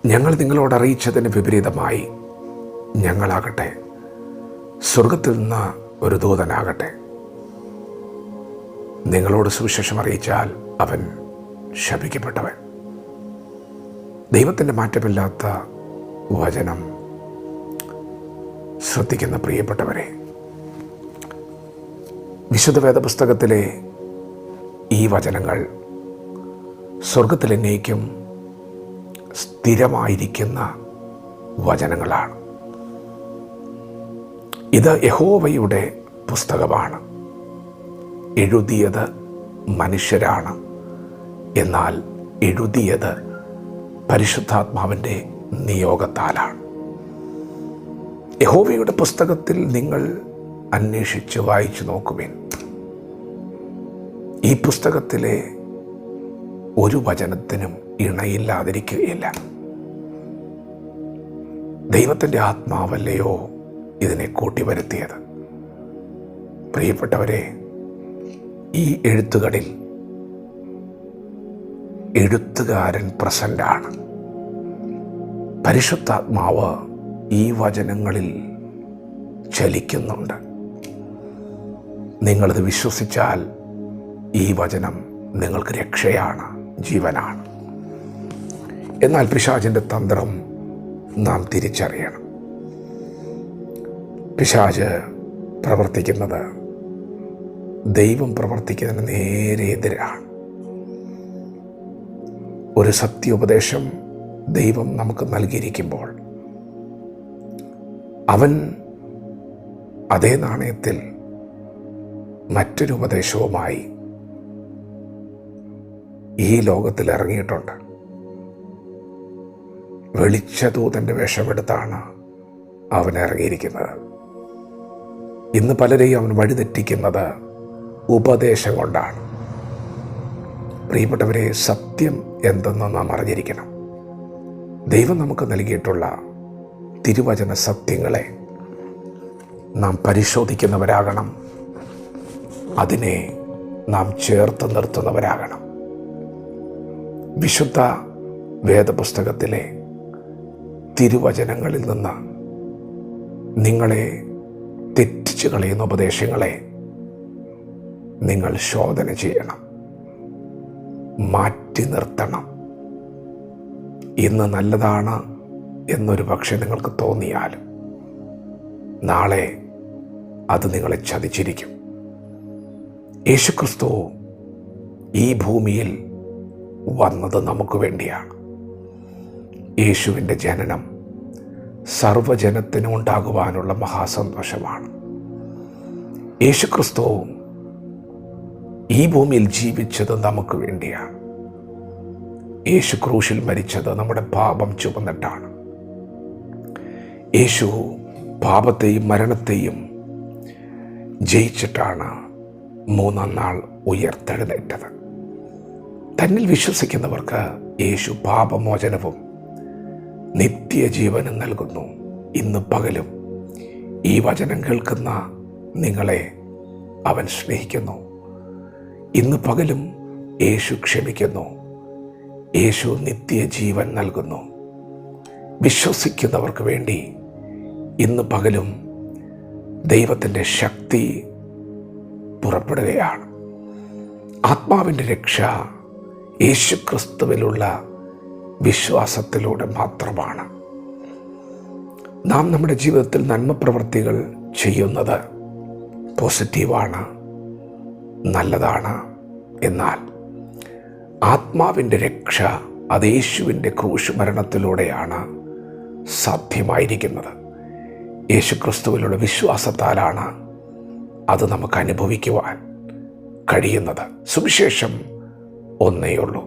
ഞങ്ങൾ നിങ്ങളോട് അറിയിച്ചതിന് വിപരീതമായി ഞങ്ങളാകട്ടെ സ്വർഗത്തിൽ നിന്ന് ഒരു ദൂതനാകട്ടെ നിങ്ങളോട് സുവിശേഷം അറിയിച്ചാൽ അവൻ ശപിക്കപ്പെട്ടവൻ. ദൈവത്തിൻ്റെ മാറ്റമില്ലാത്ത വചനം ശ്രദ്ധിക്കുന്ന പ്രിയപ്പെട്ടവരെ, വിശുദ്ധ വേദപുസ്തകത്തിലെ ഈ വചനങ്ങൾ സ്വർഗത്തിലെന്നേക്കും സ്ഥിരമായിരിക്കുന്ന വചനങ്ങളാണ്. ഇത് യഹോവയുടെ പുസ്തകമാണ്. എഴുതിയത് മനുഷ്യരാണ്, എന്നാൽ എഴുതിയത് പരിശുദ്ധാത്മാവിൻ്റെ നിയോഗത്താലാണ്. യഹോവയുടെ പുസ്തകത്തിൽ നിങ്ങൾ അന്വേഷിച്ച് വായിച്ചു നോക്കുവിൻ. ഈ പുസ്തകത്തിലെ ഒരു വചനത്തിനും ഇണയില്ലാതിരിക്കുകയില്ല. ദൈവത്തിൻ്റെ ആത്മാവല്ലയോ ഇതിനെ കൂട്ടിവരുത്തിയത്? പ്രിയപ്പെട്ടവരെ, ഈ എഴുത്തുകളിൽ എഴുത്തുകാരൻ പ്രസൻ്റാണ്. പരിശുദ്ധാത്മാവ് ഈ വചനങ്ങളിൽ ചലിക്കുന്നുണ്ട്. നിങ്ങളിത് വിശ്വസിച്ചാൽ ഈ വചനം നിങ്ങൾക്ക് രക്ഷയാണ്, ജീവനാണ്. എന്നാൽ പിശാചിൻ്റെ തന്ത്രം നാം തിരിച്ചറിയണം. പിശാച് പ്രവർത്തിക്കുന്നത് ദൈവം പ്രവർത്തിക്കുന്നതിന് നേരെ എതിരാണ്. ഒരു സത്യോപദേശം ദൈവം നമുക്ക് നൽകിയിരിക്കുമ്പോൾ അവൻ അതേ നാണയത്തിൽ മറ്റൊരു ഉപദേശവുമായി ഈ ലോകത്തിൽ ഇറങ്ങിയിട്ടുണ്ട്. വെളിച്ചദൂതൻ്റെ വേഷമെടുത്താണ് അവൻ ഇറങ്ങിയിരിക്കുന്നത്. ഇന്ന് പലരെയും അവൻ വഴിതെറ്റിക്കുന്നത് ഉപദേശം കൊണ്ടാണ്. പ്രിയപ്പെട്ടവരെ, സത്യം എന്തെന്ന് നാം അറിഞ്ഞിരിക്കണം. ദൈവം നമുക്ക് നൽകിയിട്ടുള്ള തിരുവചന സത്യങ്ങളെ നാം പരിശോധിക്കുന്നവരാകണം. അതിനെ നാം ചേർത്ത് നിർത്തുന്നവരാകണം. വിശുദ്ധ വേദപുസ്തകത്തിലെ തിരുവചനങ്ങളിൽ നിന്ന് നിങ്ങളെ തെറ്റിച്ച് കളയുന്ന ഉപദേശങ്ങളെ നിങ്ങൾ ശോധന ചെയ്യണം, മാറ്റി നിർത്തണം. ഇന്ന് നല്ലതാണ് എന്നൊരു പക്ഷേ നിങ്ങൾക്ക് തോന്നിയാലും നാളെ അത് നിങ്ങളെ ചതിച്ചിരിക്കും. യേശുക്രിസ്തു ഈ ഭൂമിയിൽ വന്നത് നമുക്ക് വേണ്ടിയാണ്. യേശുവിൻ്റെ ജനനം സർവ്വജനത്തിനും ഉണ്ടാകുവാനുള്ള മഹാസന്തോഷമാണ്. യേശുക്രിസ്തു ഈ ഭൂമിയിൽ ജീവിച്ചത് നമുക്ക് വേണ്ടിയാണ്. യേശു ക്രൂശിൽ മരിച്ചത് നമ്മുടെ പാപം ചുമന്നിട്ടാണ്. യേശു പാപത്തെയും മരണത്തെയും ജയിച്ചിട്ടാണ് മൂന്നാം നാൾ ഉയർത്തെഴുന്നേറ്റത്. തന്നിൽ വിശ്വസിക്കുന്നവർക്ക് യേശു പാപമോചനവും നിത്യജീവനും നൽകുന്നു. ഇന്ന് പകലും ഈ വചനം കേൾക്കുന്ന നിങ്ങളെ അവൻ സ്നേഹിക്കുന്നു. ഇന്ന് പകലും യേശു ക്ഷമിക്കുന്നു. യേശു നിത്യജീവൻ നൽകുന്നു. വിശ്വസിക്കുന്നവർക്ക് വേണ്ടി ഇന്ന് പകലും ദൈവത്തിൻ്റെ ശക്തി പുറപ്പെടുകയാണ്. ആത്മാവിൻ്റെ രക്ഷ യേശുക്രിസ്തുവിലുള്ള വിശ്വാസത്തിലൂടെ മാത്രമാണ്. നാം നമ്മുടെ ജീവിതത്തിൽ നന്മ പ്രവൃത്തികൾ ചെയ്യുന്നത് പോസിറ്റീവാണ്, നല്ലതാണ്. എന്നാൽ ആത്മാവിൻ്റെ രക്ഷ അത് യേശുവിൻ്റെ ക്രൂശുമരണത്തിലൂടെയാണ് സാധ്യമായിരിക്കുന്നത്. യേശുക്രിസ്തുവിലുള്ള വിശ്വാസത്താലാണ് അത് നമുക്ക് അനുഭവിക്കുവാൻ കഴിയുന്നത്. സുവിശേഷം ഒന്നേയുള്ളൂ.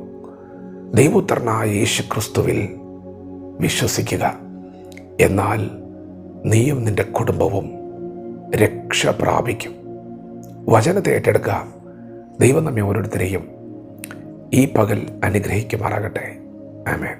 ദൈവപുത്രനായ യേശുക്രിസ്തുവിൽ വിശ്വസിക്കുക, എന്നാൽ നീയും നിൻ്റെ കുടുംബവും രക്ഷ പ്രാപിക്കും. വചനത്തെ ഏറ്റെടുക്കുക. ദൈവം നമ്മെ ഓരോരുത്തരെയും ഈ പകൽ അനുഗ്രഹിക്കുമാറാകട്ടെ. ആമേൻ.